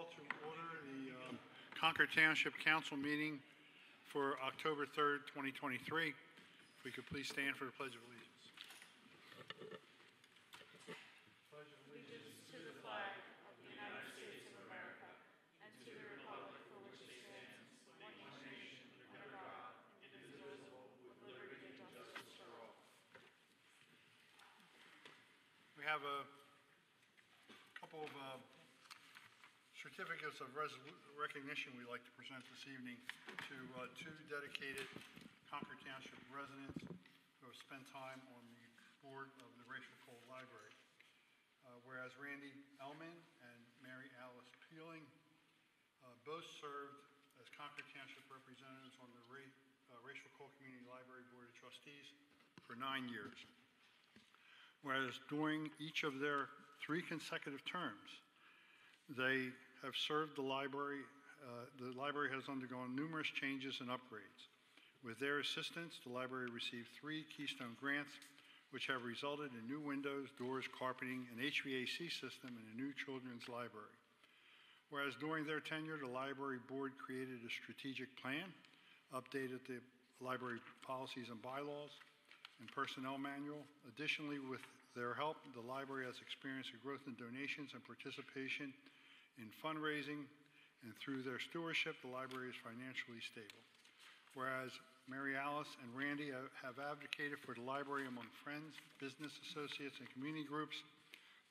call to order the Concord Township Council meeting for October 3rd, 2023. If we could please stand for the Pledge of Allegiance. Pledge of allegiance to the flag of the United States of America and to the republic for which it stands, one nation, under God, indivisible, with liberty and justice for all. We have a couple of certificates of recognition we'd like to present this evening to two dedicated Concord Township residents who have spent time on the board of the Rachel Cole Library. Whereas Randy Ellman and Mary Alice Peeling both served as Concord Township representatives on the Rachel Cole Community Library Board of Trustees for 9 years. Whereas during each of their 3 consecutive terms, they have served the library. The library has undergone numerous changes and upgrades. With their assistance, the library received 3 Keystone grants, which have resulted in new windows, doors, carpeting, an HVAC system, and a new children's library. Whereas during their tenure, the library board created a strategic plan, updated the library policies and bylaws, and personnel manual. Additionally, with their help, the library has experienced a growth in donations and participation in fundraising, and through their stewardship, the library is financially stable. Whereas Mary Alice and Randy have advocated for the library among friends, business associates, and community groups,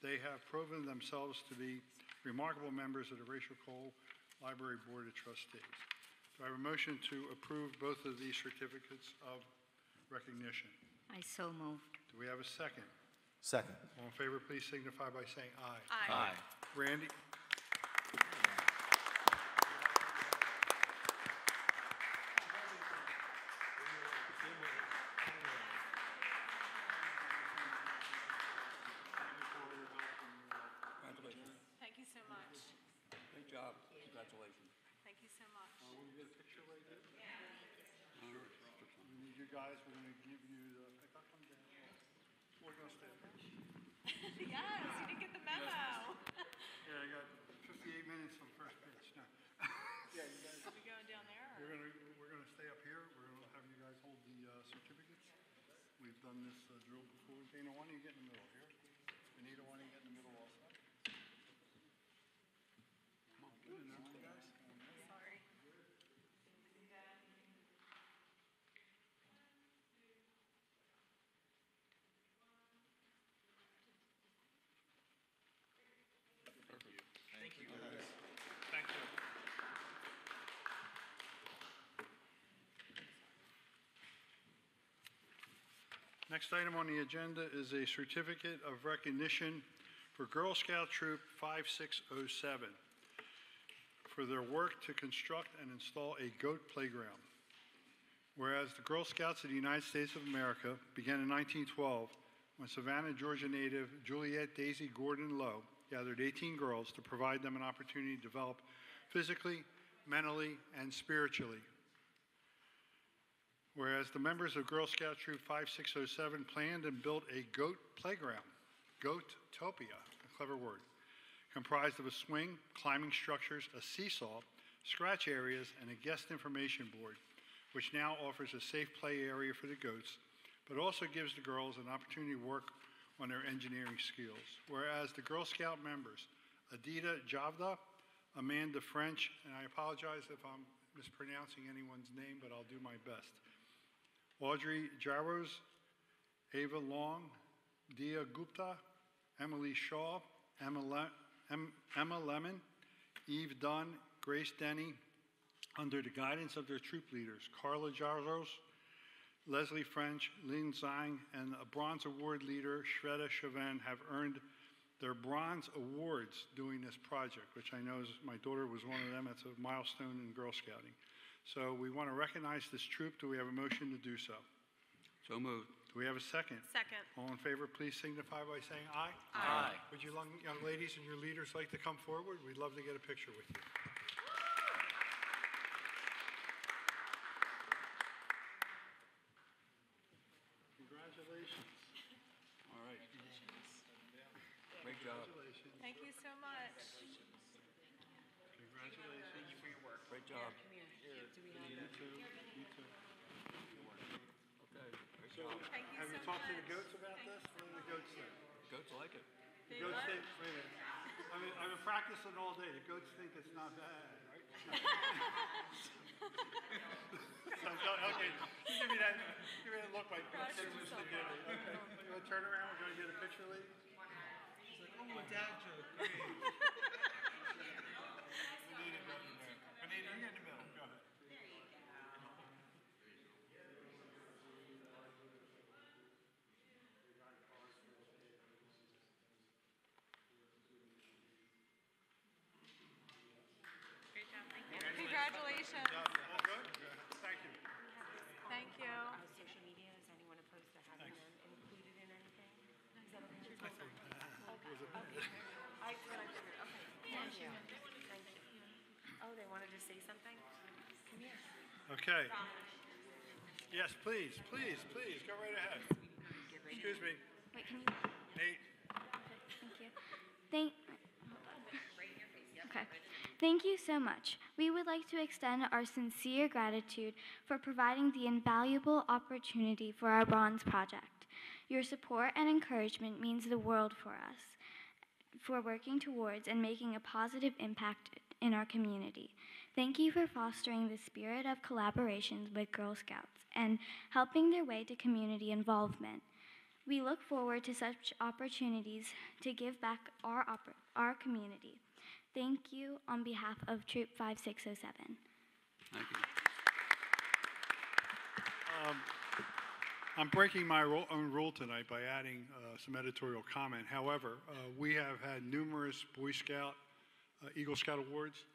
they have proven themselves to be remarkable members of the Rachel Cole Library Board of Trustees. Do I have a motion to approve both of these certificates of recognition? I so moved. Do we have a second? Second. All in favor, please signify by saying aye. Aye. Randy? Thank you so much. Great job. Congratulations. Thank you so much. Will you get a picture right there? Sure. We need you guys. We're going to give you the pickup. Come down. We're going to stay. Yes, you didn't get the memo. Yeah, I got 58 minutes on first pitch. No. Yeah, you guys. Are we going down there? Or? We're gonna stay up here. We're gonna have you guys hold the certificates. We've done this drill before. Dana, why don't you get in the middle here? Anita, why don't you get in the middle also? Come on, good enough, you guys. Sorry. Thank you. Thank you. Next item on the agenda is a certificate of recognition for Girl Scout Troop 5607 for their work to construct and install a goat playground. Whereas the Girl Scouts of the United States of America began in 1912 when Savannah, Georgia native Juliet Daisy Gordon Lowe gathered 18 girls to provide them an opportunity to develop physically, mentally, and spiritually. Whereas the members of Girl Scout Troop 5607 planned and built a goat playground, Goatopia, a clever word, comprised of a swing, climbing structures, a seesaw, scratch areas, and a guest information board, which now offers a safe play area for the goats, but also gives the girls an opportunity to work on their engineering skills. Whereas the Girl Scout members, Adita Javda, Amanda French, and I apologize if I'm mispronouncing anyone's name, but I'll do my best, Audrey Jarros, Ava Long, Dia Gupta, Emily Shaw, Emma Lemon, Eve Dunn, Grace Denny, under the guidance of their troop leaders, Carla Jarros, Leslie French, Lynn Zhang, and a Bronze Award leader, Shweta Chauvin, have earned their Bronze Awards doing this project, which I know is, my daughter was one of them. It's a milestone in Girl Scouting. So we want to recognize this troop. Do we have a motion to do so? So moved. Do we have a second? Second. All in favor, please signify by saying aye. Aye. Would you young ladies and your leaders like to come forward? We'd love to get a picture with you. Congratulations. All right. Great job. Thank you so much. Congratulations. Thank you for your work. Great job. Come here. Do we You have too. You too. Okay, great So, job. Thank you have you so talked to the much. goats about this? What do the goats think? Goats like it. The goats think, wait a minute. I've been practicing all day. The goats think it's not bad, right? Okay, give me that look like they wish they did it. Okay, you want to turn around? We're going to get a picture, lady? She's like, oh, a dad joke. Great. Anita, go in the middle. Anita, you get in the middle. Go ahead. Great job. Thank you. Congratulations. All good? Thank you. Thank you. social media? Is anyone opposed to having them included in anything? Is that okay? Okay. I figured. Okay. Thank you. Thank you. Oh, they wanted to say something? Come here. Okay. Yes, please, please, please, go right ahead. Excuse me, Wait, can you? Nate. Okay, thank you. Okay. Thank you so much. We would like to extend our sincere gratitude for providing the invaluable opportunity for our bronze project. Your support and encouragement means the world for us, for working towards and making a positive impact in our community. Thank you for fostering the spirit of collaboration with Girl Scouts and helping their way to community involvement. We look forward to such opportunities to give back our community. Thank you on behalf of Troop 5607. Thank you. I'm breaking my own rule tonight by adding some editorial comment. However, we have had numerous Boy Scout, Eagle Scout awards,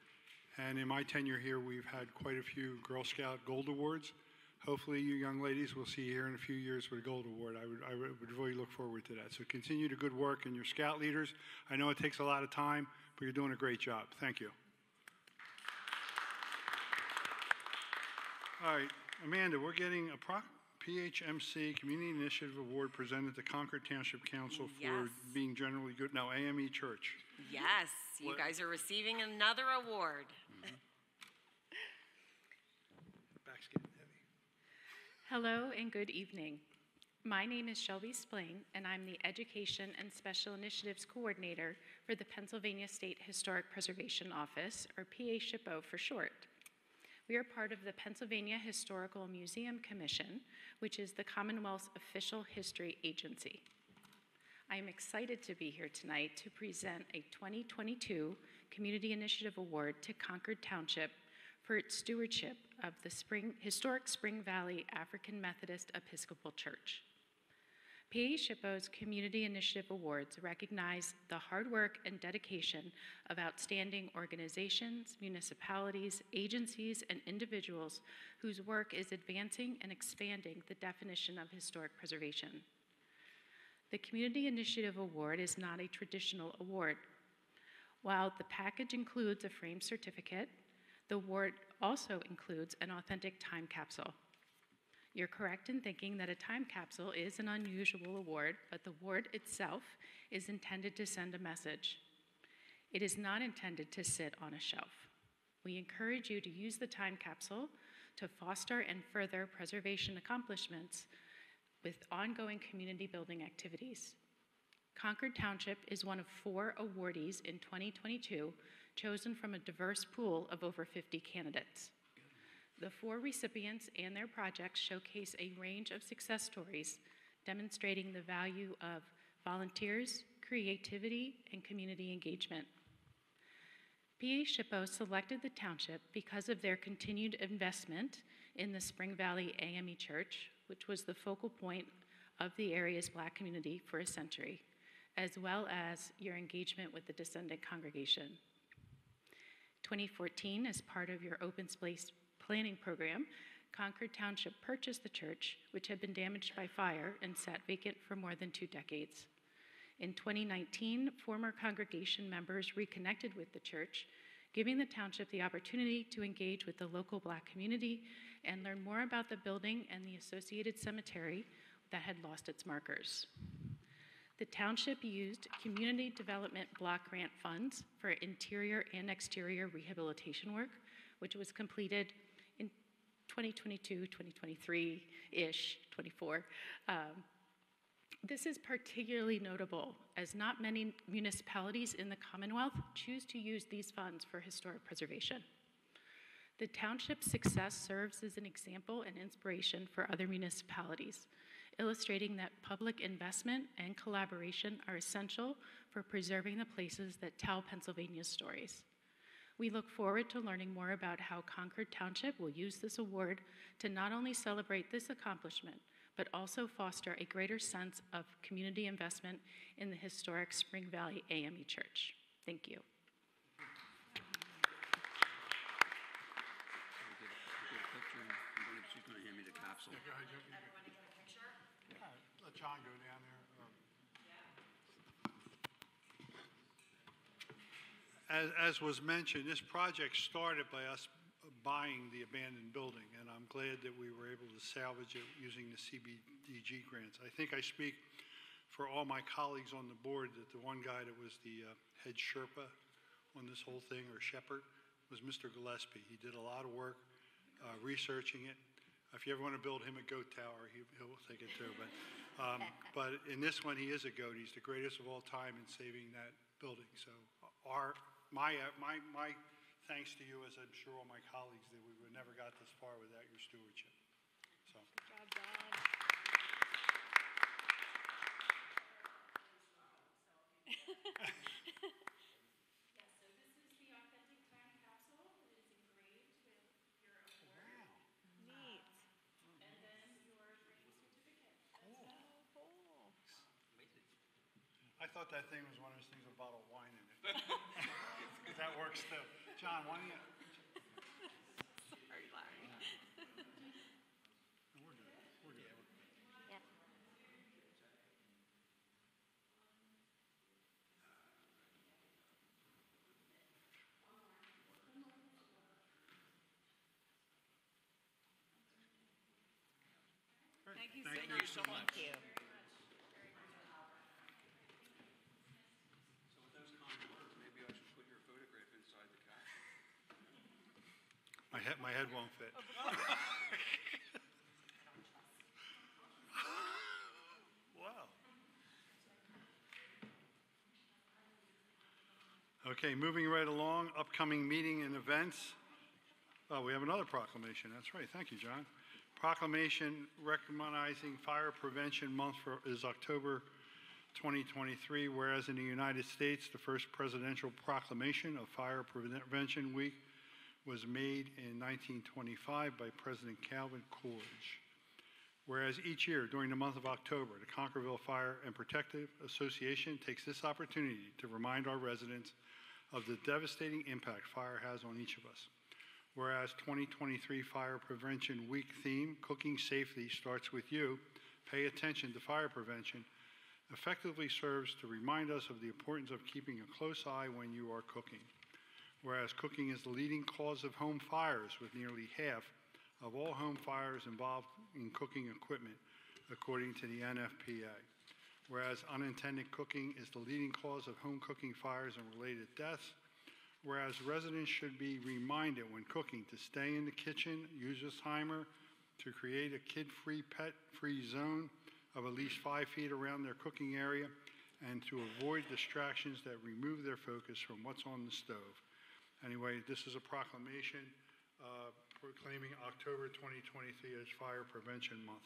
and in my tenure here, we've had quite a few Girl Scout Gold Awards. Hopefully, you young ladies will see here in a few years with a Gold Award. I would really look forward to that. So continue the good work, and your Scout leaders, I know it takes a lot of time, but you're doing a great job. Thank you. All right, Amanda, we're getting a PHMC Community Initiative Award presented to Concord Township Council for Yes. being generally good. No, AME Church. Yes, you What- guys are receiving another award. Back's getting heavy. Hello and good evening. My name is Shelby Spling, and I'm the Education and Special Initiatives Coordinator for the Pennsylvania State Historic Preservation Office, or PA-SHPO for short. We are part of the Pennsylvania Historical Museum Commission, which is the Commonwealth's official history agency. I am excited to be here tonight to present a 2022 Community Initiative Award to Concord Township for its stewardship of the historic Spring Valley African Methodist Episcopal Church. PA-SHPO's Community Initiative Awards recognize the hard work and dedication of outstanding organizations, municipalities, agencies, and individuals whose work is advancing and expanding the definition of historic preservation. The Community Initiative Award is not a traditional award. While the package includes a framed certificate, the award also includes an authentic time capsule. You're correct in thinking that a time capsule is an unusual award, but the award itself is intended to send a message. It is not intended to sit on a shelf. We encourage you to use the time capsule to foster and further preservation accomplishments with ongoing community building activities. Concord Township is one of 4 awardees in 2022, chosen from a diverse pool of over 50 candidates. The 4 recipients and their projects showcase a range of success stories demonstrating the value of volunteers, creativity, and community engagement. PA-SHPO selected the township because of their continued investment in the Spring Valley AME Church, which was the focal point of the area's Black community for a century, as well as your engagement with the descendant congregation. 2014, as part of your open space planning program, Concord Township purchased the church, which had been damaged by fire and sat vacant for more than 2 decades. In 2019, former congregation members reconnected with the church, giving the township the opportunity to engage with the local Black community and learn more about the building and the associated cemetery that had lost its markers. The township used community development block grant funds for interior and exterior rehabilitation work, which was completed in 2022, 2023-ish, 24. This is particularly notable as not many municipalities in the Commonwealth choose to use these funds for historic preservation. The township's success serves as an example and inspiration for other municipalities, illustrating that public investment and collaboration are essential for preserving the places that tell Pennsylvania's stories. We look forward to learning more about how Concord Township will use this award to not only celebrate this accomplishment, but also foster a greater sense of community investment in the historic Spring Valley AME Church. Thank you. She's going to hand me the capsule. Yeah, go ahead. Everybody get a picture? Yeah, let John go down there. As was mentioned, this project started by us buying the abandoned building, and I'm glad that we were able to salvage it using the CBDG grants. I think I speak for all my colleagues on the board that the one guy that was the head Sherpa on this whole thing, or shepherd, was Mr. Gillespie. He did a lot of work researching it. If you ever want to build him a goat tower, he'll take it too. But in this one, he is a goat. He's the greatest of all time in saving that building. So my thanks to you, as I'm sure all my colleagues, that we would never got this far without your stewardship. So. Good job, Don. Yes, so this is the authentic time capsule. It is engraved with your award. Neat. And then your training certificate. So cool. I thought that thing was one of those things with a bottle of wine in it. Because that works too. John, why don't you? Sorry, Larry. We're good. We're good. Yep. Great. Thank you Thank so you much. so much. Thank you. So with those kind words, maybe I should put your photograph inside the capsule. My head won't fit. Wow. Okay, moving right along, upcoming meeting and events. Oh, we have another proclamation. That's right. Thank you, John. Proclamation recognizing Fire Prevention Month is October 2023, whereas in the United States, the first presidential proclamation of Fire Prevention Week was made in 1925 by President Calvin Coolidge. Whereas each year during the month of October, the Concordville Fire and Protective Association takes this opportunity to remind our residents of the devastating impact fire has on each of us. Whereas 2023 Fire Prevention Week theme, Cooking Safely Starts With You, Pay Attention to Fire Prevention, effectively serves to remind us of the importance of keeping a close eye when you are cooking. Whereas cooking is the leading cause of home fires, with nearly half of all home fires involved in cooking equipment, according to the NFPA. Whereas unintended cooking is the leading cause of home cooking fires and related deaths. Whereas residents should be reminded when cooking to stay in the kitchen, use a timer to create a kid-free, pet-free zone of at least 5 feet around their cooking area, and to avoid distractions that remove their focus from what's on the stove. Anyway, this is a proclamation proclaiming October 2023 as Fire Prevention Month.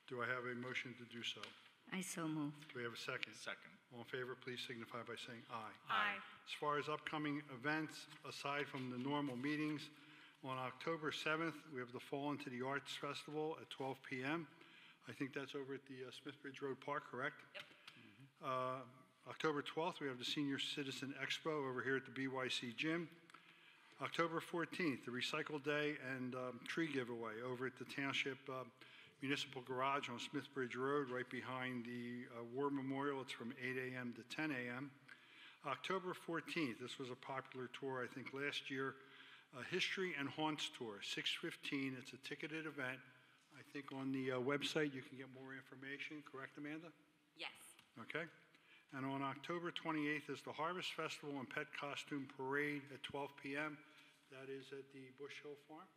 Do I have a motion to do so? I so move. Do we have a second? Second. All in favor, please signify by saying aye. Aye. As far as upcoming events, aside from the normal meetings, on October 7th, we have the Fall into the Arts Festival at 12 p.m. I think that's over at the Smithbridge Road Park, correct? Yep. October 12th, we have the Senior Citizen Expo over here at the BYC Gym. October 14th, the Recycle Day and Tree Giveaway over at the Township Municipal Garage on Smithbridge Road, right behind the War Memorial. It's from 8 a.m. to 10 a.m. October 14th, this was a popular tour, I think, last year, History and Haunts Tour, 6:15. It's a ticketed event. I think on the website you can get more information. Correct, Amanda? Yes. Okay. And on October 28th is the Harvest Festival and Pet Costume Parade at 12 p.m. That is at the Bush Hill Farm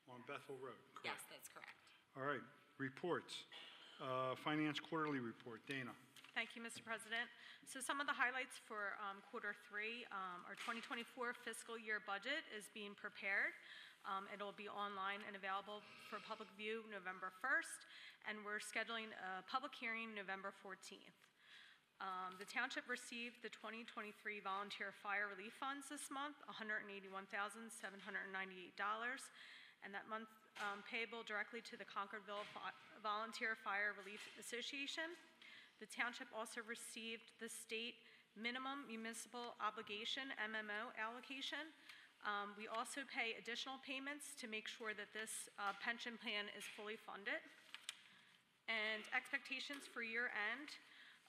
on Bethel Road, Yes, correct? that's correct. All right, reports. Finance Quarterly Report, Dana. Thank you, Mr. President. So some of the highlights for quarter three, our 2024 fiscal year budget is being prepared. It'll be online and available for public view November 1st, and we're scheduling a public hearing November 14th. The township received the 2023 volunteer fire relief funds this month, $181,798, and that month payable directly to the Concordville Volunteer Fire Relief Association. The township also received the state minimum municipal obligation, MMO allocation. We also pay additional payments to make sure that this pension plan is fully funded. And expectations for year end.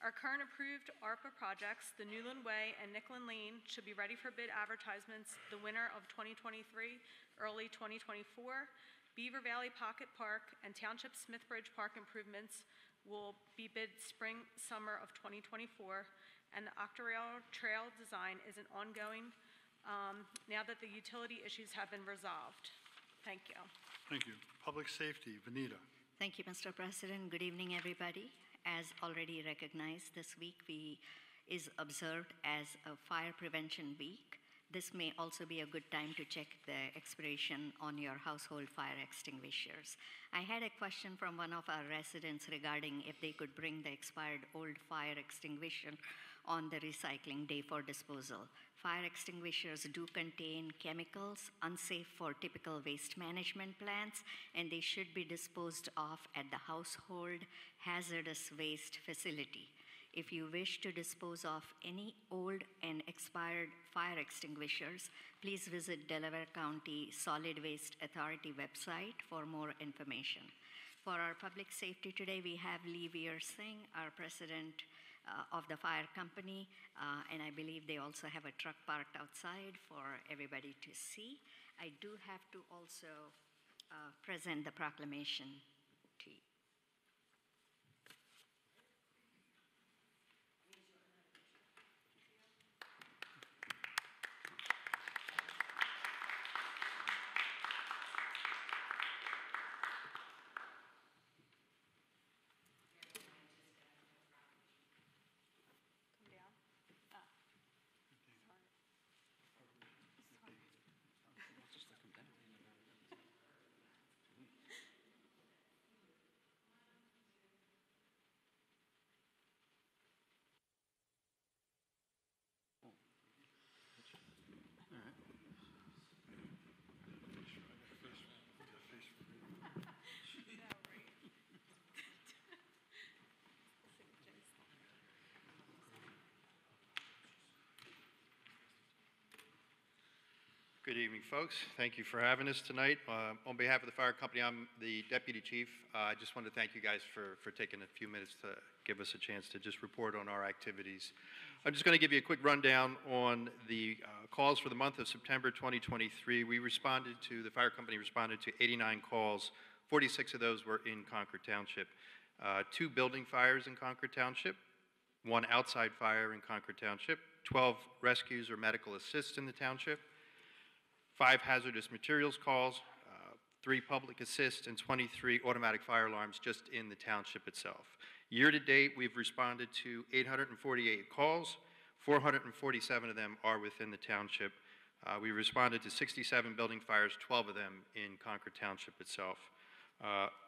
Our current approved ARPA projects, the Newland Way and Nicklin Lane, should be ready for bid advertisements the winter of 2023, early 2024. Beaver Valley Pocket Park and Township Smithbridge Park improvements will be bid spring, summer of 2024. And the Octorale Trail design is an ongoing now that the utility issues have been resolved. Thank you. Thank you. Public Safety, Vanita. Thank you, Mr. President. Good evening, everybody. As already recognized, this week is observed as a Fire Prevention Week. This may also be a good time to check the expiration on your household fire extinguishers. I had a question from one of our residents regarding if they could bring the expired old fire extinguisher on the recycling day for disposal. Fire extinguishers do contain chemicals unsafe for typical waste management plants, and they should be disposed of at the household hazardous waste facility. If you wish to dispose of any old and expired fire extinguishers, please visit Delaware County Solid Waste Authority website for more information. For our public safety today, we have Lee Veer Singh, our president of the fire company, and I believe they also have a truck parked outside for everybody to see. I do have to also present the proclamation to you. Good evening, folks. Thank you for having us tonight. On behalf of the fire company, I'm the deputy chief. I just wanted to thank you guys for taking a few minutes to give us a chance to just report on our activities. I'm just going to give you a quick rundown on the calls for the month of September 2023. The fire company responded to 89 calls. 46 of those were in Concord Township. 2 building fires in Concord Township, 1 outside fire in Concord Township, 12 rescues or medical assists in the township, 5 hazardous materials calls, 3 public assists, and 23 automatic fire alarms just in the township itself. Year to date, we've responded to 848 calls. 447 of them are within the township. We responded to 67 building fires, 12 of them in Concord Township itself.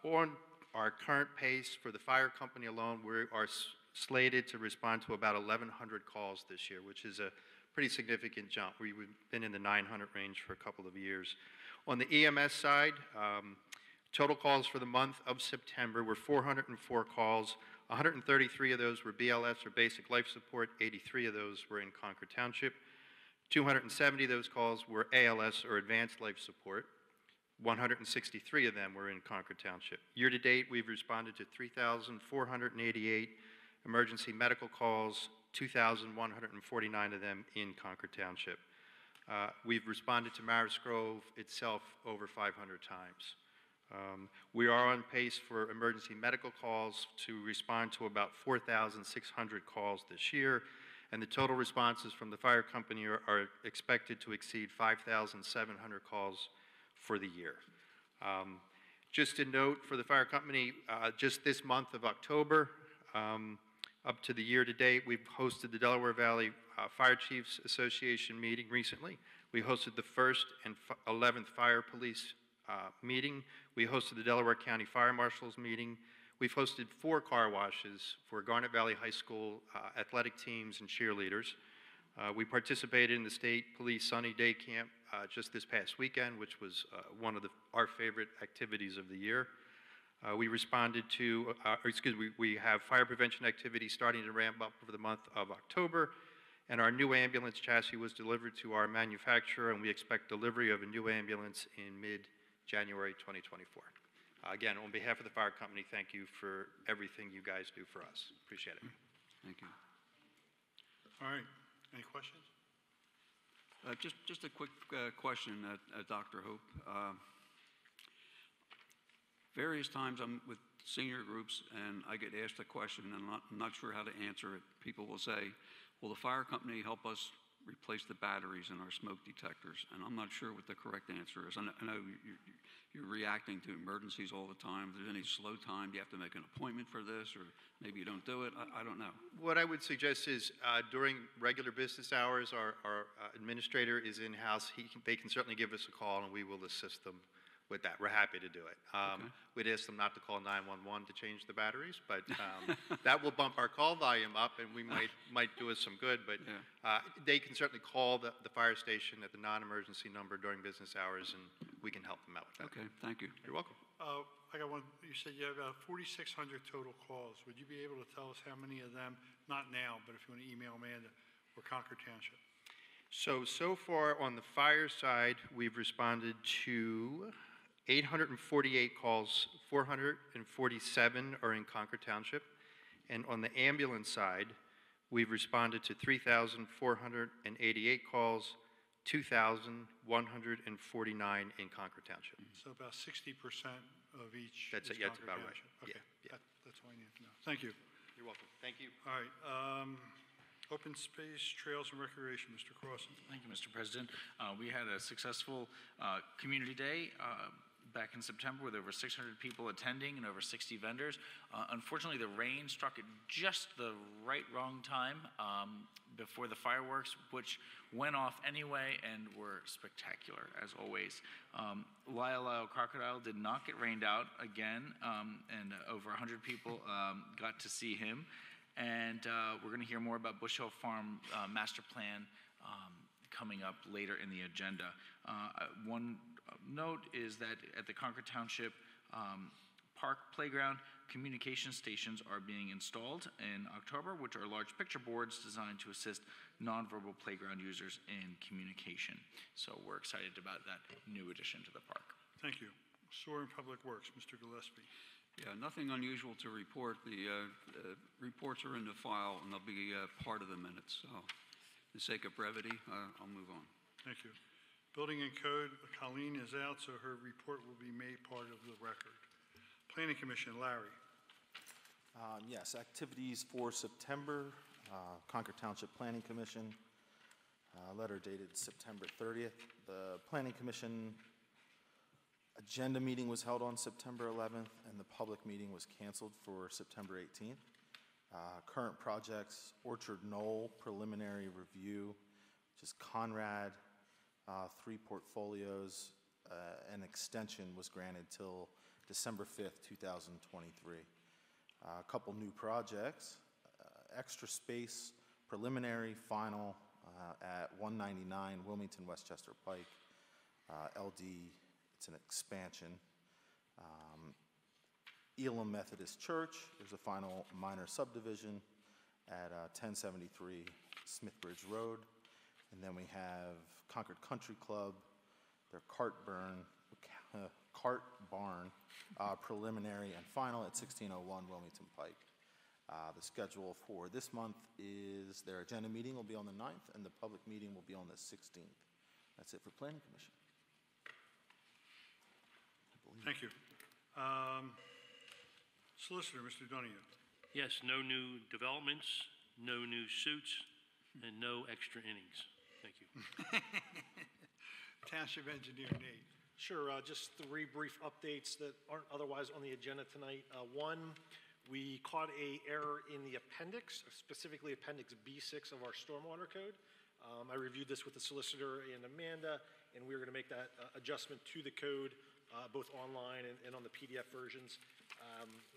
On our current pace for the fire company alone, we are slated to respond to about 1,100 calls this year, which is a pretty significant jump. We've been in the 900 range for a couple of years. On the EMS side, total calls for the month of September were 404 calls. 133 of those were BLS or basic life support. 83 of those were in Concord Township. 270 of those calls were ALS or advanced life support. 163 of them were in Concord Township. Year to date, we've responded to 3,488 emergency medical calls, 2,149 of them in Concord Township. We've responded to Maris Grove itself over 500 times. We are on pace for emergency medical calls to respond to about 4,600 calls this year, and the total responses from the fire company are expected to exceed 5,700 calls for the year. Just a note for the fire company, just this month of October, up to the year to date, we've hosted the Delaware Valley Fire Chiefs Association meeting recently. We hosted the 1st and 11th Fire Police meeting. We hosted the Delaware County Fire Marshals meeting. We've hosted 4 car washes for Garnet Valley High School athletic teams and cheerleaders. We participated in the State Police Sunny Day Camp just this past weekend, which was one of our favorite activities of the year. We responded to, we have fire prevention activities starting to ramp up over the month of October, and our new ambulance chassis was delivered to our manufacturer, and we expect delivery of a new ambulance in mid-January 2024. Again, on behalf of the fire company, thank you for everything you guys do for us. Appreciate it. Thank you. All right. Any questions? Just a quick question, Dr. Hope. Various times I'm with senior groups and I get asked a question and I'm not sure how to answer it. People will say, will the fire company help us replace the batteries in our smoke detectors? And I'm not sure what the correct answer is. I know you're reacting to emergencies all the time. If there's any slow time, do you have to make an appointment for this, or maybe you don't do it? I don't know. What I would suggest is during regular business hours, our administrator is in-house. They can certainly give us a call and we will assist them with that. We're happy to do it. Okay. We'd ask them not to call 911 to change the batteries, but that will bump our call volume up and we might do us some good. But they can certainly call the fire station at the non-emergency number during business hours and we can help them out with that. Okay, thank you. You're welcome. I got one. You said you have 4,600 total calls. Would you be able to tell us how many of them, not now, but if you want to email Amanda, were Concord Township? So far on the fire side, we've responded to 848 calls, 447 are in Concord Township. And on the ambulance side, we've responded to 3,488 calls, 2,149 in Concord Township. So about 60% of each That's is it, yeah, that's Concord about right. Township. Okay, Yeah. That's all I need to know. Thank you. You're welcome. Thank you. All right, open space, trails and recreation, Mr. Crossan. Thank you, Mr. President. We had a successful community day back in September with over 600 people attending and over 60 vendors. Unfortunately, the rain struck at just the wrong time before the fireworks, which went off anyway and were spectacular, as always. Lyle Crocodile did not get rained out again, and over 100 people got to see him. And we're going to hear more about Bush Hill Farm master plan coming up later in the agenda. One note is that at the Concord Township Park Playground, communication stations are being installed in October, which are large picture boards designed to assist nonverbal playground users in communication. So we're excited about that new addition to the park. Thank you. Sewer and Public Works, Mr. Gillespie. Yeah, nothing unusual to report. The reports are in the file and they'll be part of the minutes. So, for the sake of brevity, I'll move on. Thank you. Building and Code, Colleen is out, so her report will be made part of the record. Planning Commission, Larry. Yes, activities for September, Concord Township Planning Commission, letter dated September 30th. The Planning Commission agenda meeting was held on September 11th, and the public meeting was canceled for September 18th. Current projects, Orchard Knoll preliminary review, which is Conrad, 3 portfolios, an extension was granted till December 5th, 2023. A couple new projects, Extra Space preliminary final at 199 Wilmington Westchester Pike, LD. It's an expansion. Elam Methodist Church, there's a final minor subdivision at 1073 Smithbridge Road. And then we have Concord Country Club, their cart barn, preliminary and final at 1601 Wilmington Pike. The schedule for this month is their agenda meeting will be on the 9th and the public meeting will be on the 16th. That's it for Planning Commission. Thank you. Solicitor, Mr. Donahue. Yes, no new developments, no new suits, and no extra innings. Thank you. Township Engineer Nate. Sure, just three brief updates that aren't otherwise on the agenda tonight. One, we caught a error in the appendix, specifically Appendix B6 of our stormwater code. I reviewed this with the solicitor and Amanda, and we were going to make that adjustment to the code, both online and on the PDF versions.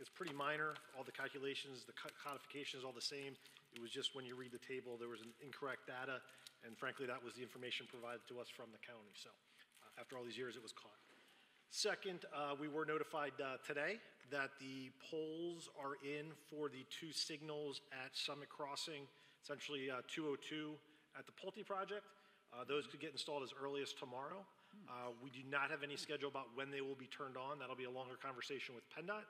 It's pretty minor. All the calculations, the codification is all the same. It was just when you read the table, there was an incorrect data, and frankly, that was the information provided to us from the county. So after all these years, it was caught. Second, we were notified today that the poles are in for the two signals at Summit Crossing, essentially 202 at the Pulte project. Those could get installed as early as tomorrow. We do not have any schedule about when they will be turned on. That'll be a longer conversation with PennDOT.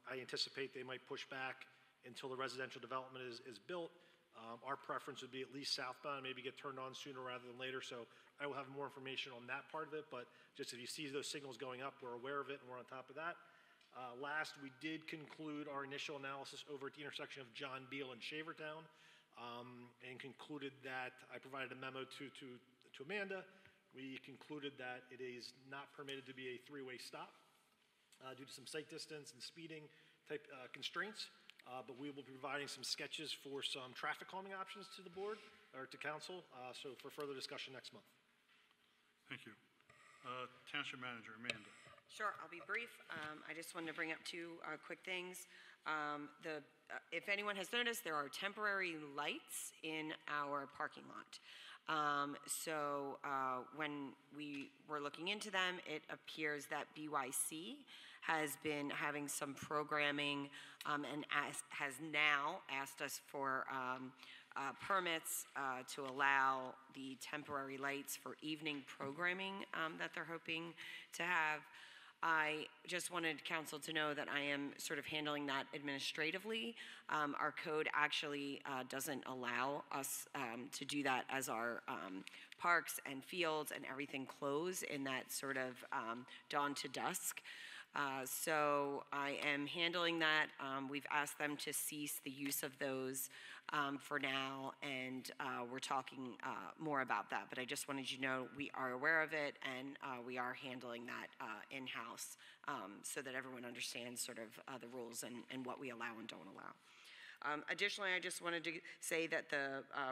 I anticipate they might push back until the residential development is built. Our preference would be at least southbound, maybe get turned on sooner rather than later. So I will have more information on that part of it, but just if you see those signals going up, we're aware of it and we're on top of that. Last, we did conclude our initial analysis over at the intersection of John Beal and Shavertown, and concluded that I provided a memo to Amanda. We concluded that it is not permitted to be a three-way stop due to some sight distance and speeding type constraints. But we will be providing some sketches for some traffic calming options to the board or to council, so for further discussion next month. Thank you. Township Manager, Amanda. Sure, I'll be brief. I just wanted to bring up two quick things. If anyone has noticed, there are temporary lights in our parking lot. When we were looking into them, it appears that BYC has been having some programming and has now asked us for permits to allow the temporary lights for evening programming that they're hoping to have. I just wanted council to know that I am sort of handling that administratively. Our code actually doesn't allow us to do that, as our parks and fields and everything close in that sort of dawn to dusk. So I am handling that. We've asked them to cease the use of those for now, and we're talking more about that. But I just wanted you to know we are aware of it, and we are handling that in-house so that everyone understands sort of the rules and what we allow and don't allow. Additionally, I just wanted to say that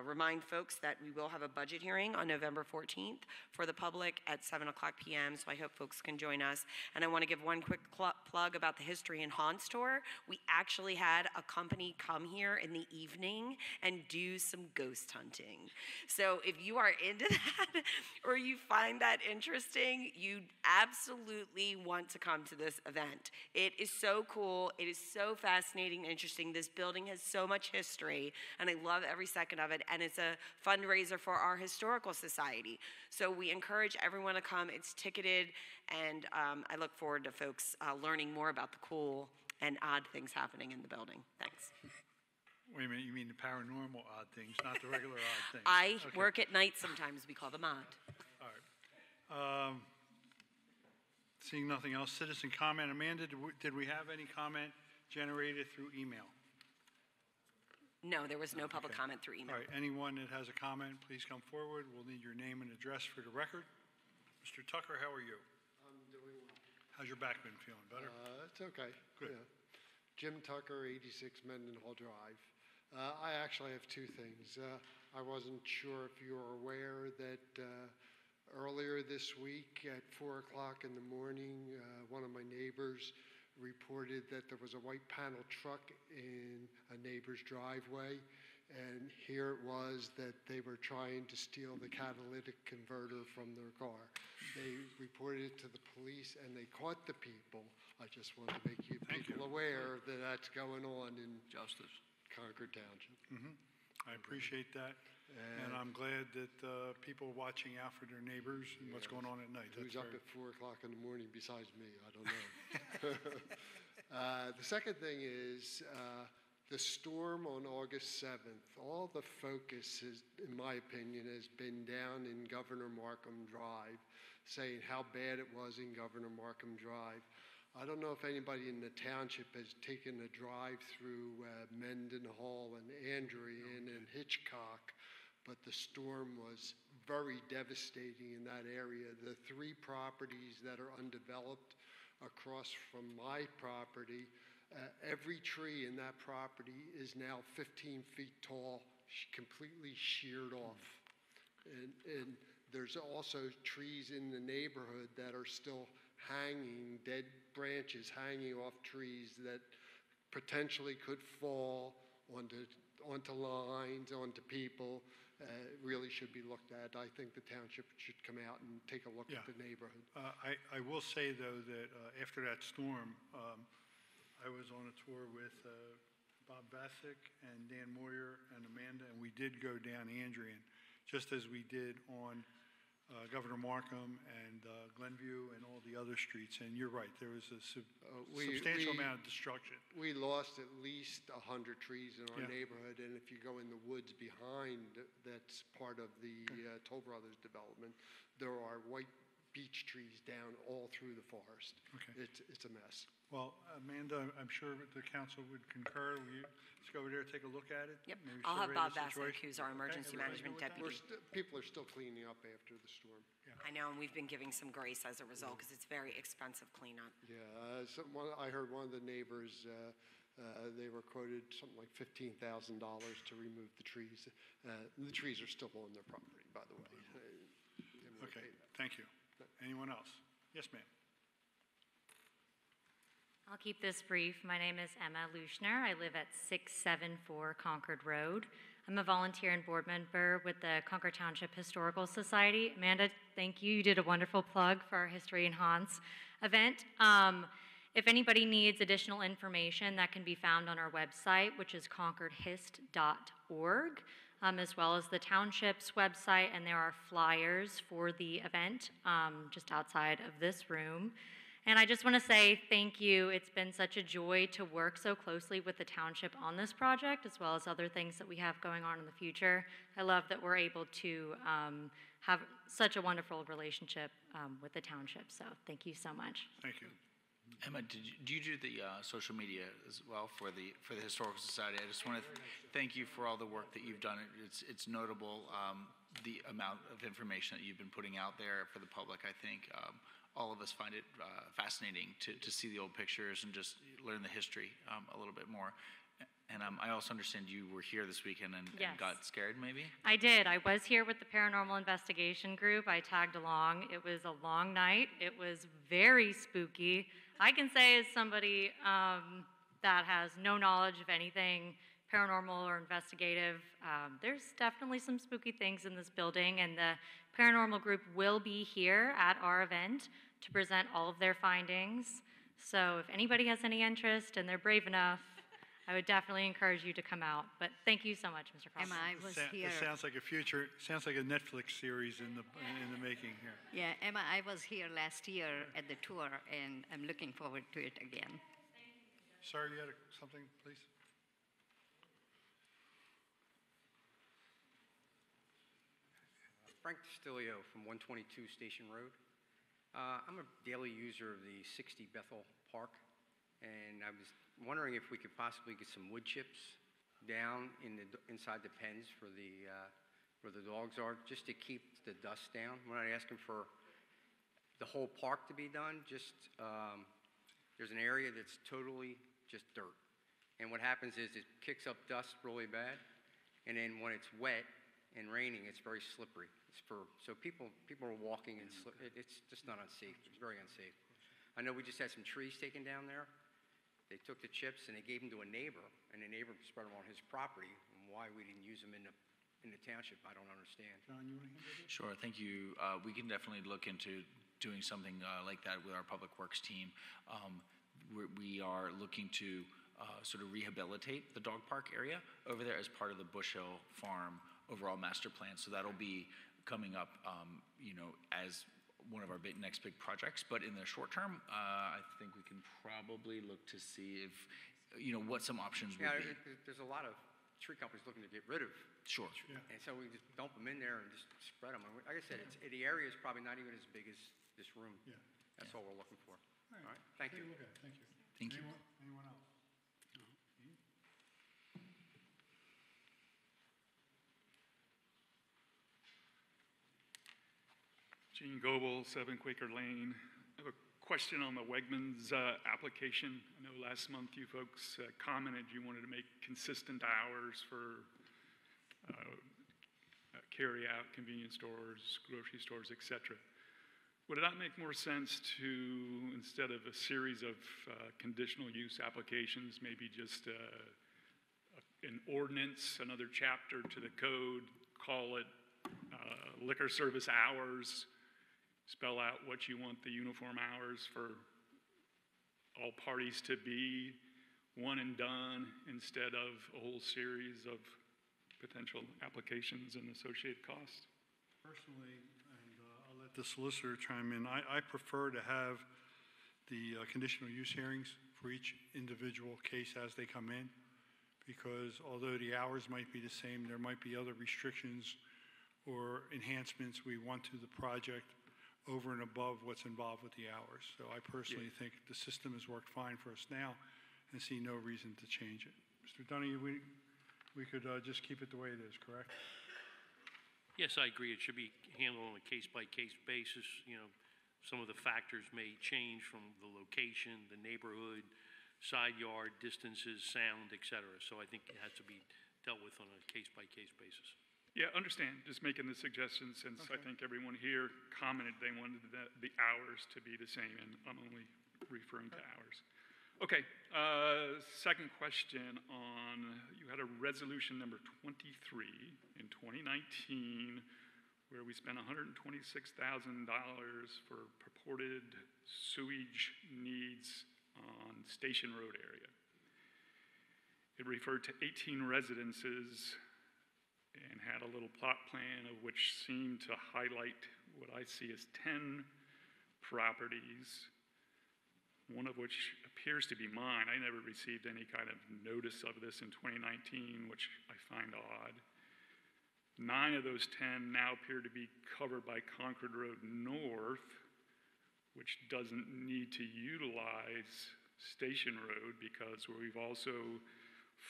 remind folks that we will have a budget hearing on November 14th for the public at 7 o'clock p.m., so I hope folks can join us. And I want to give one quick plug about the History and Haunt Store. We actually had a company come here in the evening and do some ghost hunting. So if you are into that or you find that interesting, you absolutely want to come to this event. It is so cool. It is so fascinating and interesting. This building has so much history, and I love every second of it, and it's a fundraiser for our historical society. So we encourage everyone to come. It's ticketed, and I look forward to folks learning more about the cool and odd things happening in the building. Thanks. Wait a minute, you mean the paranormal odd things, not the regular odd things? I Okay. work at night sometimes. We call them odd. All right. Seeing nothing else, citizen comment. Amanda, did we have any comment generated through email? No, there was no public comment through email. All right, anyone that has a comment, please come forward. We'll need your name and address for the record. Mr. Tucker, how are you? I'm doing well. How's your back been feeling? Better? It's okay. Good. Yeah. Jim Tucker, 86 Mendenhall Drive. I actually have two things. I wasn't sure if you were aware that earlier this week at 4 o'clock in the morning, one of my neighbors reported that there was a white panel truck in a neighbor's driveway, and here it was that they were trying to steal the catalytic converter from their car. They reported it to the police, and they caught the people. I just wanted to make people aware that that's going on in Justice. Concord Township. I appreciate that, and I'm glad that people are watching out for their neighbors and what's going on at night. Who's up at 4 o'clock in the morning besides me? I don't know. The second thing is the storm on August 7th. All the focus, in my opinion, has been down in Governor Markham Drive, saying how bad it was in Governor Markham Drive. I don't know if anybody in the township has taken a drive through Mendenhall and Andrian and Hitchcock, but the storm was very devastating in that area. The 3 properties that are undeveloped across from my property, every tree in that property is now 15 feet tall, completely sheared off. And there's also trees in the neighborhood that are still hanging, dead branches hanging off trees that potentially could fall onto lines, onto people. Really should be looked at. I think the township should come out and take a look at the neighborhood. I will say, though, that after that storm, I was on a tour with Bob Bassick and Dan Moyer and Amanda, and we did go down Andrian, just as we did on Governor Markham and Glenview and all the other streets. And you're right, there was a substantial amount of destruction. We lost at least 100 trees in our neighborhood, and if you go in the woods behind, that's part of the Toll Brothers development, there are white beech trees down all through the forest. Okay. It's a mess. Well, Amanda, I'm sure the council would concur. Will you just go over there and take a look at it? Yep. Maybe I'll have survey Bob the Bassick, situation? who's our emergency Everybody management good with that? deputy. People are still cleaning up after the storm. I know, and we've been giving some grace as a result because it's very expensive cleanup. Yeah, I heard one of the neighbors, they were quoted something like $15,000 to remove the trees. The trees are still on their property, by the way. Okay, thank you. Anyone else? Yes, ma'am. I'll keep this brief. My name is Emma Luschner. I live at 674 Concord Road. I'm a volunteer and board member with the Concord Township Historical Society. Amanda, thank you. You did a wonderful plug for our History and Haunts event. If anybody needs additional information, that can be found on our website, which is concordhist.org, as well as the township's website, and there are flyers for the event just outside of this room. And I just want to say thank you. It's been such a joy to work so closely with the township on this project, as well as other things that we have going on in the future. I love that we're able to have such a wonderful relationship with the township. So thank you so much. Thank you. Emma, do you do the social media as well for the Historical Society? I just want to thank you for all the work that you've done. It's notable the amount of information that you've been putting out there for the public. I think all of us find it fascinating to see the old pictures and just learn the history a little bit more. And I also understand you were here this weekend and got scared, maybe? I did. I was here with the Paranormal Investigation Group. I tagged along. It was a long night. It was very spooky. I can say, as somebody that has no knowledge of anything paranormal or investigative, there's definitely some spooky things in this building, and the paranormal group will be here at our event to present all of their findings. So if anybody has any interest and they're brave enough, I would definitely encourage you to come out. But thank you so much, Mr. Crawford. Emma, I was here. It sounds like a Netflix series in the making here. Yeah, Emma, I was here last year at the tour, and I'm looking forward to it again. Sir, you had something, please? Frank Distilio from 122 Station Road. I'm a daily user of the 60 Bethel Park, and I was wondering if we could possibly get some wood chips down inside the pens for where the dogs are, just to keep the dust down. We're not asking for the whole park to be done, just there's an area that's totally just dirt. And what happens is it kicks up dust really bad, and then when it's wet and raining, it's very slippery. So people are walking and it's just not unsafe. It's very unsafe. I know we just had some trees taken down there. They took the chips and they gave them to a neighbor, and the neighbor spread them on his property. And why we didn't use them in the township, I don't understand. John, you want to handle this? Sure, thank you. We can definitely look into doing something like that with our Public Works team. We are looking to sort of rehabilitate the dog park area over there as part of the Bush Hill Farm overall master plan. So that'll be coming up, as one of our next big projects. But in the short term, I think we can probably look to see if, what some options would be. There's a lot of tree companies looking to get rid of. Sure. Yeah. And so we just dump them in there and just spread them. Like I said, the area is probably not even as big as this room. Yeah. That's all we're looking for. All right, thank you. Take a look at it. Thank you. Thank you. Anyone else? Gene Goebel, 7 Quaker Lane. I have a question on the Wegmans application. I know last month you folks commented you wanted to make consistent hours for carry-out, convenience stores, grocery stores, etc. Would it not make more sense to, instead of a series of conditional use applications, maybe just an ordinance, another chapter to the code, call it liquor service hours, spell out what you want the uniform hours for all parties to be, one and done, instead of a whole series of potential applications and associated costs? Personally, and I'll let the solicitor chime in, I prefer to have the conditional use hearings for each individual case as they come in, because although the hours might be the same, there might be other restrictions or enhancements we want to the project over and above what's involved with the hours. So I personally think the system has worked fine for us now and see no reason to change it. Mr. Dunning, we could just keep it the way it is, correct? Yes, I agree. It should be handled on a case-by-case basis. You know, some of the factors may change from the location, the neighborhood, side yard, distances, sound, et cetera. So I think it has to be dealt with on a case-by-case basis. Yeah, understand. Just making the suggestion since I think everyone here commented they wanted the hours to be the same, and I'm only referring to hours. Okay, second question on, you had a resolution number 23 in 2019 where we spent $126,000 for purported sewage needs on Station Road area. It referred to 18 residences and had a little plot plan of which seemed to highlight what I see as 10 properties, one of which appears to be mine. I never received any kind of notice of this in 2019, which I find odd. 9 of those 10 now appear to be covered by Concord Road North, which doesn't need to utilize Station Road because we've also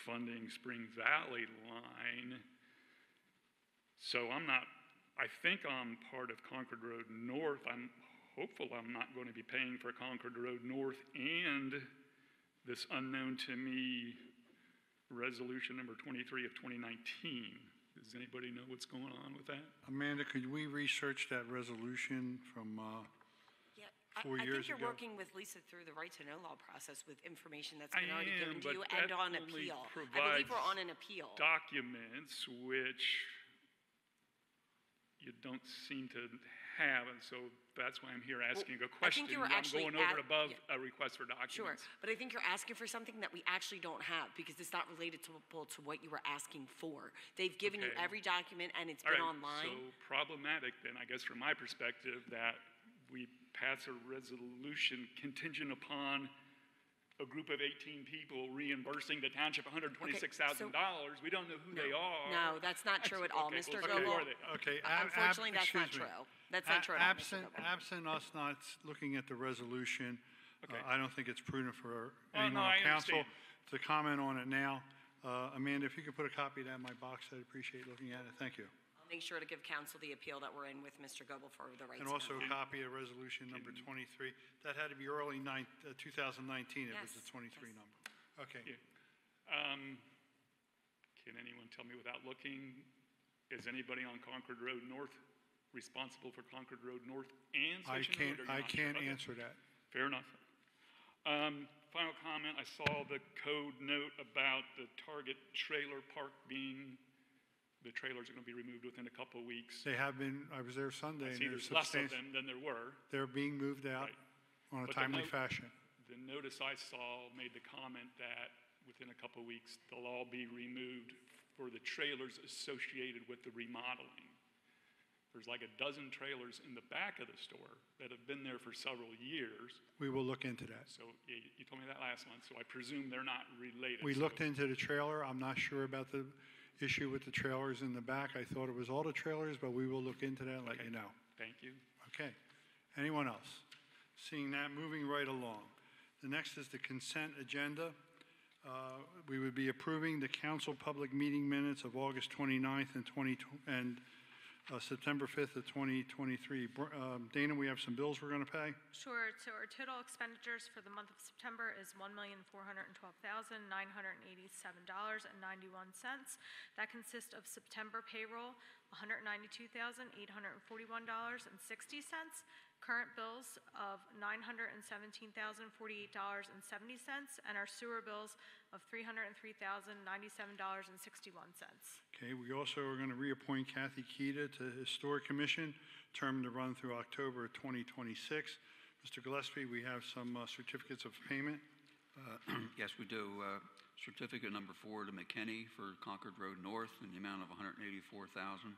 funding Spring Valley line. So I think I'm part of Concord Road North. I'm hopeful I'm not going to be paying for Concord Road North and this unknown to me resolution number 23 of 2019. Does anybody know what's going on with that? Amanda, could we research that resolution from 4 years ago? I think you're working with Lisa through the right to know law process with information that's been already given to you and on appeal. I believe we're on an appeal. Documents which you don't seem to have, and so that's why I'm here asking a question. I think you were I'm actually going over and above a request for documents. Sure, but I think you're asking for something that we actually don't have because it's not related to what you were asking for. They've given you every document and it's been online. So problematic then, I guess, from my perspective, that we pass a resolution contingent upon a group of 18 people reimbursing the township $126,000. We don't know who they are. No, that's not true at all, Mr. Well, Goebel. who are they? Okay, unfortunately, that's not true. That's not true at all, Mr. Goebel. Absent us not looking at the resolution, I don't think it's prudent for Oh, anyone no, on I council understand. to comment on it now. Amanda, if you could put a copy of that in my box, I'd appreciate looking at it. Thank you. I'll make sure to give council the appeal that we're in with Mr. Goebel for the right And to also know. a copy of resolution number 23. That had to be early 2019. It was the 23 number. Okay. Can anyone tell me without looking, is anybody on Concord Road North responsible for Concord Road North and Station Road? I can't answer that. Fair enough. Final comment, I saw the code note about the Target trailer park being, the trailers are going to be removed within a couple of weeks. They have been, I was there Sunday. I see and there's less of them than there were. They're being moved out on a But timely fashion. The notice I saw made the comment that within a couple of weeks, they'll all be removed for the trailers associated with the remodeling. There's like a dozen trailers in the back of the store that have been there for several years. We will look into that. So you told me that last month, so I presume they're not related. We looked into the trailer. I'm not sure about the issue with the trailers in the back. I thought it was all the trailers, but we will look into that and let you know. Thank you. Okay. Anyone else? Seeing that, moving right along. The next is the consent agenda. We would be approving the council public meeting minutes of August 29th and September 5th of 2023. Dana, we have some bills we're going to pay. Sure. So our total expenditures for the month of September is $1,412,987.91. That consists of September payroll, $192,841.60. Current bills of $917,048.70, and our sewer bills of $303,097.61. Okay, we also are going to reappoint Kathy Keita to the Historic Commission, term to run through October of 2026. Mr. Gillespie, we have some certificates of payment. Yes, we do. Certificate number 4 to McKinney for Concord Road North in the amount of $184,327.49.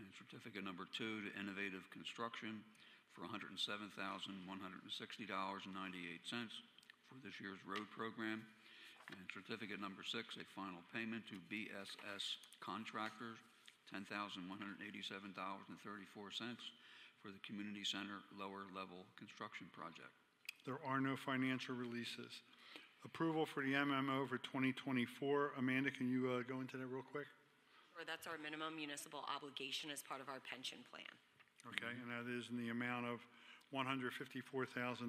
And certificate number 2 to Innovative Construction for $107,160.98 for this year's road program. And certificate number 6, a final payment to BSS Contractors, $10,187.34 for the Community Center lower level construction project. There are no financial releases. Approval for the MMO for 2024. Amanda, can you go into that real quick? Or that's our minimum municipal obligation as part of our pension plan. Okay, and that is in the amount of $154,946.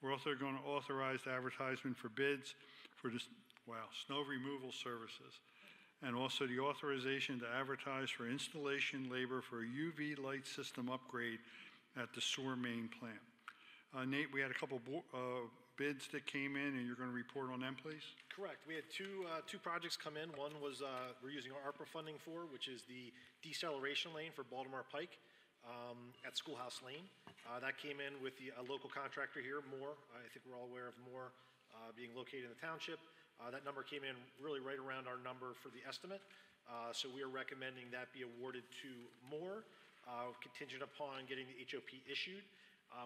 We're also going to authorize advertisement for bids for this, snow removal services, and also the authorization to advertise for installation labor for a UV light system upgrade at the sewer main plant. Nate, we had a couple bids that came in, and you're going to report on them, please? Correct. We had two projects come in. One was we're using our ARPA funding for, which is the deceleration lane for Baltimore Pike at Schoolhouse Lane. That came in with a local contractor here, Moore. I think we're all aware of Moore being located in the township. That number came in really right around our number for the estimate. So we are recommending that be awarded to Moore, contingent upon getting the HOP issued.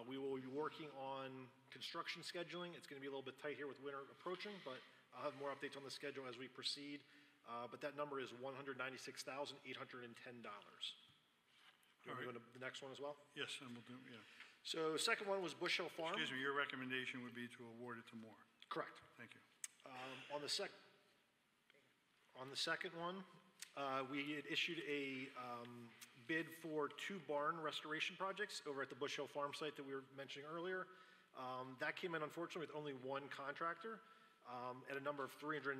We will be working on construction scheduling. It's going to be a little bit tight here with winter approaching, but I'll have more updates on the schedule as we proceed. But that number is $196,810. Do you want to go to the next one as well? Yes, and we'll do, yeah. So the second one was Bush Hill Farm. Excuse me, your recommendation would be to award it to Moore. Correct. Thank you. On the second one, we had issued a bid for 2 barn restoration projects over at the Bush Hill Farm site that we were mentioning earlier. That came in, unfortunately, with only one contractor at a number of $392,000.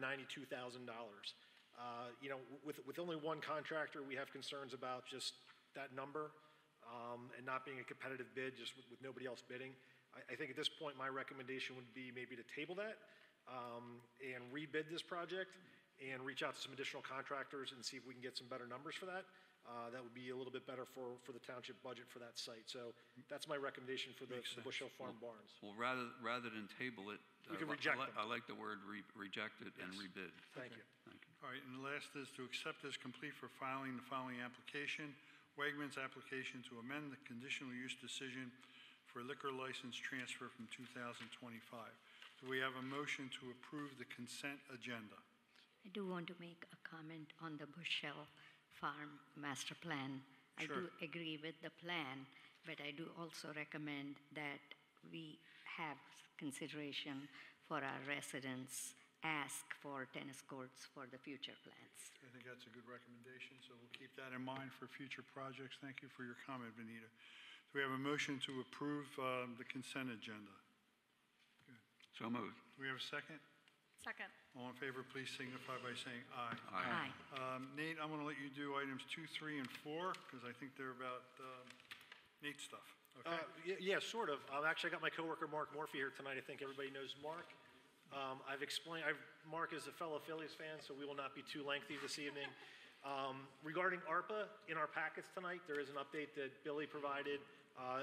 With only one contractor, we have concerns about just that number and not being a competitive bid, just with nobody else bidding. I think at this point, my recommendation would be maybe to table that and rebid this project and reach out to some additional contractors and see if we can get some better numbers for that. That would be a little bit better for the township budget for that site. So that's my recommendation for the Bush Hill Farm barns. Well, rather than table it, We can reject them. I like the word reject it and rebid. Thank you. Thank you. All right, and the last is to accept as complete for filing the following application. Wegmans application to amend the conditional use decision for liquor license transfer from 2025. Do we have a motion to approve the consent agenda? I do want to make a comment on the Bush Hill Farm master plan. I do agree with the plan, but I do also recommend that we have consideration for our residents, ask for tennis courts for the future plans. I think that's a good recommendation, so we'll keep that in mind for future projects. Thank you for your comment, Benita. Do we have a motion to approve the consent agenda? Good. So moved. Do we have a second? Second. All in favor, please signify by saying aye. Aye. Nate, I'm going to let you do items 2, 3, and 4, because I think they're about Nate stuff. Okay? Yeah, sort of. Actually, I got my coworker Mark Morphy here tonight. I think everybody knows Mark. I've explained, Mark is a fellow Phillies fan, so we will not be too lengthy this evening. Regarding ARPA, in our packets tonight, there is an update that Billy provided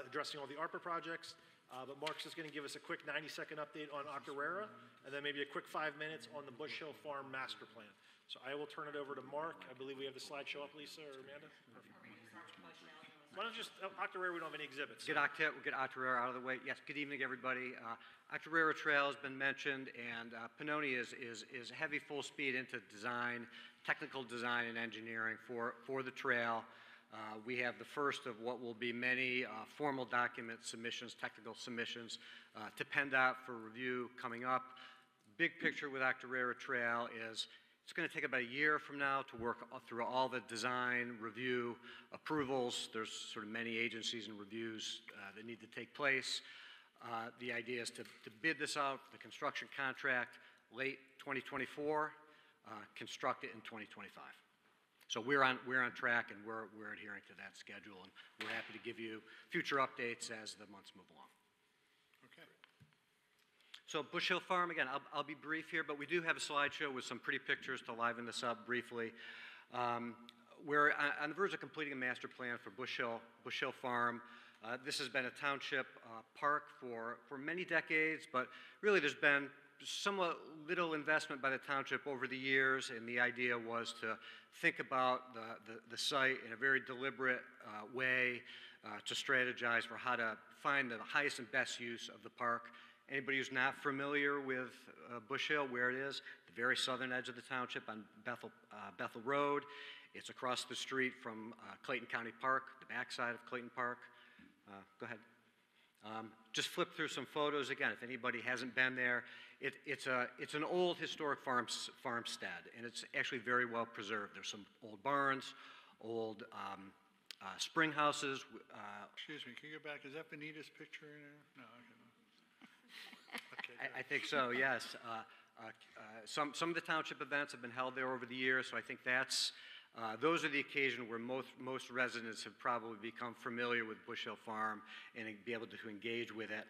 addressing all the ARPA projects. But Mark's just going to give us a quick 90-second update on Octorara, and then maybe a quick 5 minutes on the Bush Hill Farm master plan. So I will turn it over to Mark. I believe we have the slideshow up, Lisa or Amanda? Why don't you just, Octorara, we don't have any exhibits. We'll get Octorara out of the way. Yes, good evening, everybody. Octorara Trail has been mentioned, and Pannoni is heavy full speed into design, technical design and engineering for the trail. We have the first of what will be many formal document submissions, technical submissions to PennDOT for review coming up. Big picture with Octorara Trail is it's going to take about a year from now to work through all the design, review, approvals. There's sort of many agencies and reviews that need to take place. The idea is to bid this out, the construction contract, late 2024, construct it in 2025. So we're on track, and we're adhering to that schedule, and we're happy to give you future updates as the months move along. Okay. So Bush Hill Farm, again, I'll be brief here, but we do have a slideshow with some pretty pictures to liven this up briefly. We're on the verge of completing a master plan for Bush Hill Farm. This has been a township park for many decades, but really there's been somewhat little investment by the township over the years, and the idea was to think about the site in a very deliberate way to strategize for how to find the highest and best use of the park. Anybody who's not familiar with Bush Hill, where it is, the very southern edge of the township on Bethel Road. It's across the street from Clayton County Park, the backside of Clayton Park. Go ahead. Just flip through some photos again. If anybody hasn't been there, it's an old historic farmstead, and it's actually very well preserved. There's some old barns, old spring houses. Excuse me, can you go back? Is that Benita's picture in there? No, okay. I think so, yes. Some of the township events have been held there over the years, so I think those are the occasions where most residents have probably become familiar with Bush Hill Farm and be able to engage with it.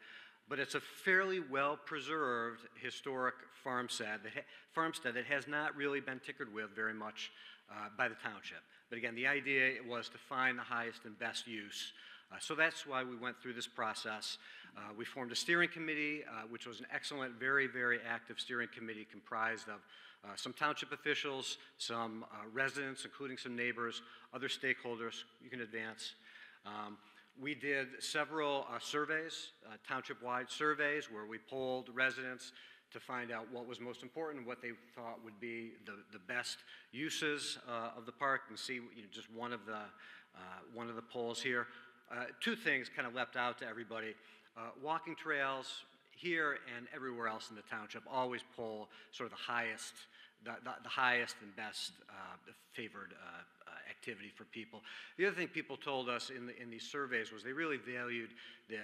But it's a fairly well-preserved historic farmstead that has not really been tinkered with very much by the township. But again, the idea was to find the highest and best use. So that's why we went through this process. We formed a steering committee, which was an excellent, very, very active steering committee comprised of some township officials, some residents, including some neighbors, other stakeholders. You can advance. We did several surveys, township-wide surveys, where we polled residents to find out what was most important and what they thought would be the best uses of the park. You can see just one of the polls here. Two things kind of leapt out to everybody. Walking trails here and everywhere else in the township always poll sort of the highest and best favored activity for people. The other thing people told us in these surveys was they really valued the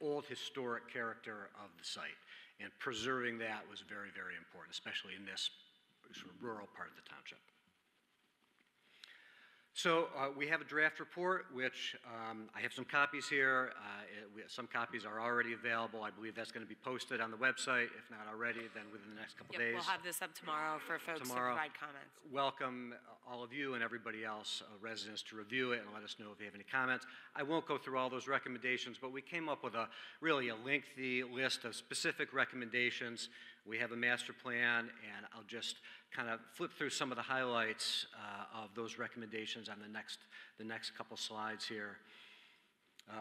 old historic character of the site, and preserving that was very, very important, especially in this sort of rural part of the township. So we have a draft report, which I have some copies here. Some copies are already available. I believe that's going to be posted on the website. If not already, then within the next couple days. We'll have this up tomorrow for folks to provide comments. Welcome all of you and everybody else, residents, to review it and let us know if you have any comments. I won't go through all those recommendations, but we came up with really a lengthy list of specific recommendations. We have a master plan, and I'll just kind of flip through some of the highlights of those recommendations on the next couple slides here.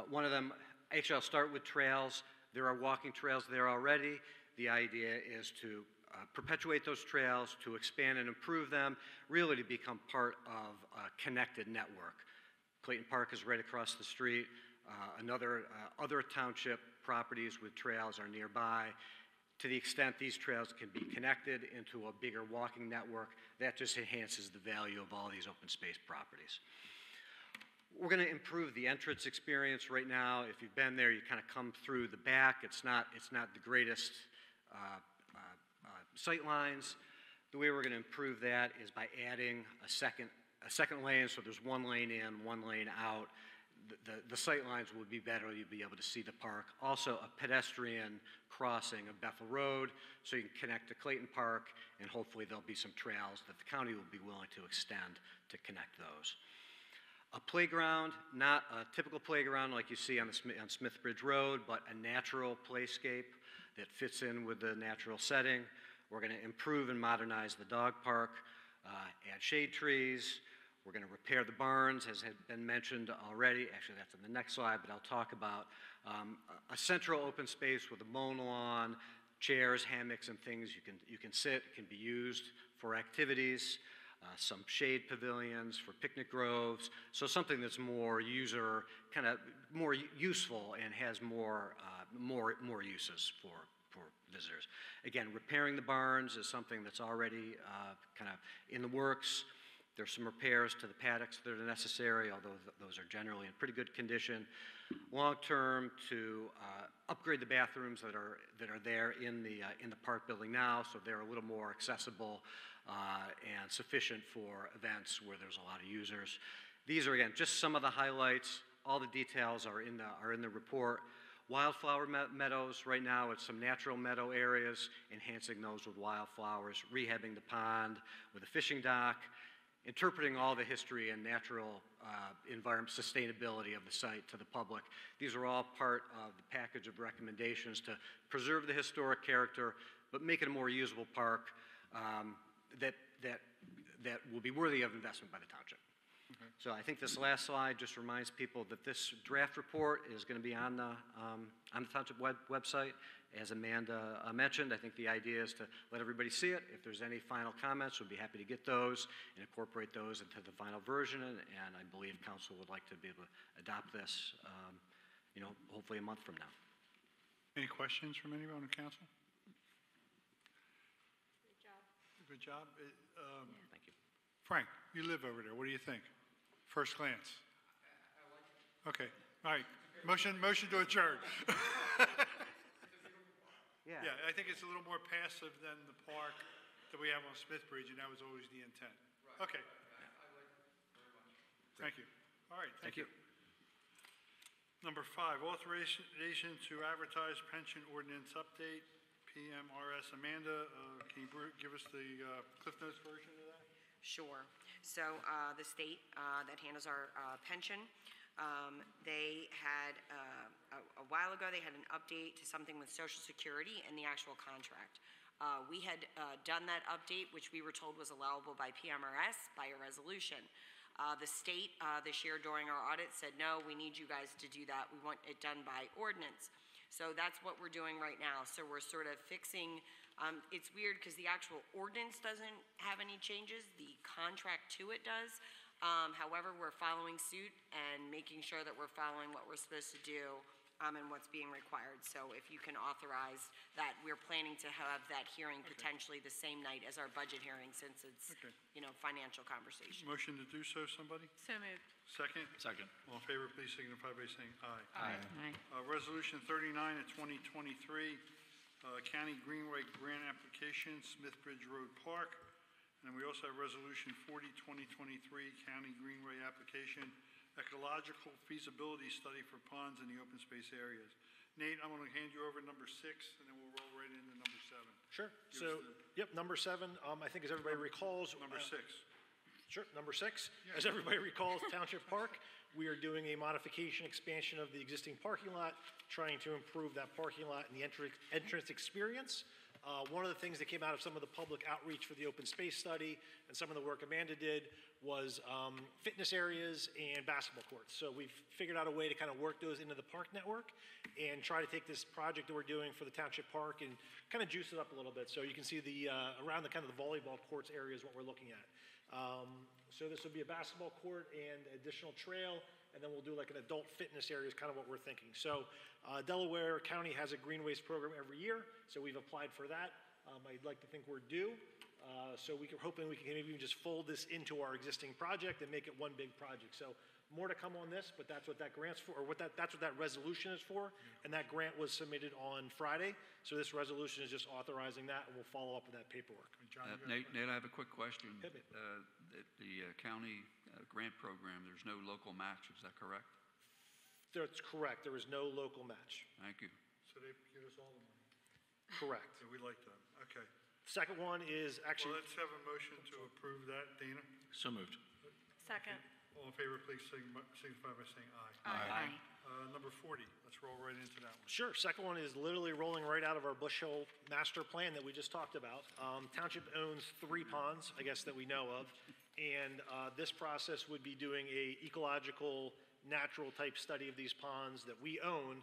One of them, actually I'll start with trails. There are walking trails there already. The idea is to perpetuate those trails, to expand and improve them, really to become part of a connected network. Clayton Park is right across the street. Other township properties with trails are nearby. To the extent these trails can be connected into a bigger walking network, that just enhances the value of all these open space properties. We're going to improve the entrance experience right now. If you've been there, you kind of come through the back. It's not the greatest sight lines. The way we're going to improve that is by adding a second lane, so there's one lane in, one lane out. The sight lines will be better. You'll be able to see the park. Also, a pedestrian crossing of Bethel Road, so you can connect to Clayton Park, and hopefully there'll be some trails that the county will be willing to extend to connect those. A playground, not a typical playground like you see on Smithbridge Road, but a natural playscape that fits in with the natural setting. We're going to improve and modernize the dog park, add shade trees. We're going to repair the barns, as had been mentioned already. Actually, that's on the next slide, but I'll talk about a central open space with a mown lawn, chairs, hammocks, and things you can sit. It can be used for activities. some shade pavilions for picnic groves, so something that's more more useful and has more uses for visitors. Again, repairing the barns is something that's already kind of in the works. There's some repairs to the paddocks that are necessary, although those are generally in pretty good condition. Long-term, to upgrade the bathrooms that are there in the park building now, so they're a little more accessible and sufficient for events where there's a lot of users. These are, again, just some of the highlights. All the details are in the report. Wildflower meadows, right now it's some natural meadow areas, enhancing those with wildflowers, rehabbing the pond with a fishing dock, interpreting all the history and natural environment sustainability of the site to the public. These are all part of the package of recommendations to preserve the historic character, but make it a more usable park that will be worthy of investment by the township. Okay. So I think this last slide just reminds people that this draft report is going to be on the township website. As Amanda mentioned, I think the idea is to let everybody see it. If there's any final comments, we'll be happy to get those and incorporate those into the final version. And I believe council would like to be able to adopt this, hopefully a month from now. Any questions from anyone on the council? Good job. Thank you. Frank, you live over there. What do you think? First glance. Okay. All right. Motion to adjourn. Yeah. Yeah, I think it's a little more passive than the park that we have on Smith Bridge, and that was always the intent. Right. Okay. I like it very much. Thank you. All right. Thank you. Number 5, authorization to advertise pension ordinance update. PMRS. Amanda, can you give us the Cliff Notes version of that? Sure. So the state that handles our pension, they had, a while ago, they had an update to something with Social Security and the actual contract. We had done that update, which we were told was allowable by PMRS by a resolution. The state this year during our audit said, no, we need you guys to do that. We want it done by ordinance. So that's what we're doing right now. So we're sort of fixing, it's weird because the actual ordinance doesn't have any changes. The contract to it does. However, we're following suit and making sure that we're following what we're supposed to do and what's being required. So if you can authorize that, we're planning to have that hearing potentially the same night as our budget hearing, since it's, financial conversation. Motion to do so, somebody? So moved. Second? Second. All in favor, please signify by saying aye. Aye. Resolution 39 of 2023, County Greenway Grant Application, Smith Bridge Road Park. And we also have Resolution 40, 2023, County Greenway Application, Ecological Feasibility Study for Ponds in the Open Space Areas. Nate, I'm going to hand you over number 6, and then we'll roll right into number 7. Sure. So, number 7, I think as everybody recalls. Number 6. Sure, number 6. As everybody recalls, Township Park, we are doing a modification expansion of the existing parking lot, trying to improve that parking lot and the entrance experience. One of the things that came out of some of the public outreach for the open space study and some of the work Amanda did was fitness areas and basketball courts. So we've figured out a way to kind of work those into the park network and try to take this project that we're doing for the Township Park and kind of juice it up a little bit. So you can see the around the kind of the volleyball courts area is what we're looking at. So this will be a basketball court and additional trail, and then we'll do like an adult fitness area is kind of what we're thinking. So Delaware County has a greenways program every year, so we've applied for that. I'd like to think we're due. So we're hoping we can maybe just fold this into our existing project and make it one big project. So more to come on this, but that's what that grant's for, or that's what that resolution is for. And that grant was submitted on Friday. So this resolution is just authorizing that, and we'll follow up with that paperwork. Nate, I have a quick question. Hit me. The county grant program, there's no local match, is that correct? That's correct. There is no local match. Thank you. So they give us all the money. Correct. So we like that. Okay. Second one is actually. Well, let's have a motion to approve that. Dana? So moved. Second. All in favor, please signify by saying aye. Aye. Number 40, let's roll right into that one. Sure. Second one is literally rolling right out of our Bush Hill master plan that we just talked about. Township owns 3 ponds, I guess, that we know of. And this process would be doing a ecological, natural type study of these ponds that we own,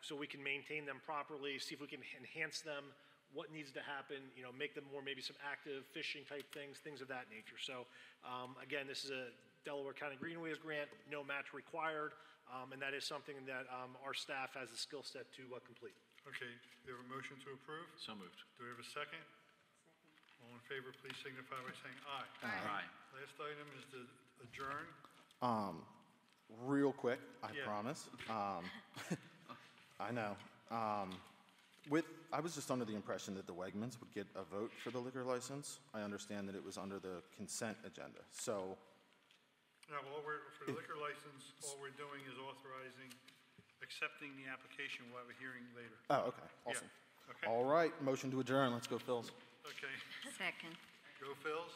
so we can maintain them properly, see if we can enhance them what needs to happen, make them more maybe some active fishing type things of that nature. So again, this is a Delaware County Greenways grant, no match required, and that is something that our staff has the skill set to complete. Okay, do we have a motion to approve? So moved. Do we have a second? All in favor, please signify by saying aye. Aye. Last item is to adjourn. Real quick, I Yeah. promise. I know. I was just under the impression that the Wegmans would get a vote for the liquor license. I understand that it was under the consent agenda. So, No, well, for the liquor license, all we're doing is authorizing, accepting the application. We'll have a hearing later. oh, okay, awesome. Okay. All right, motion to adjourn. Let's go, Phils. Okay, Second. go Phils.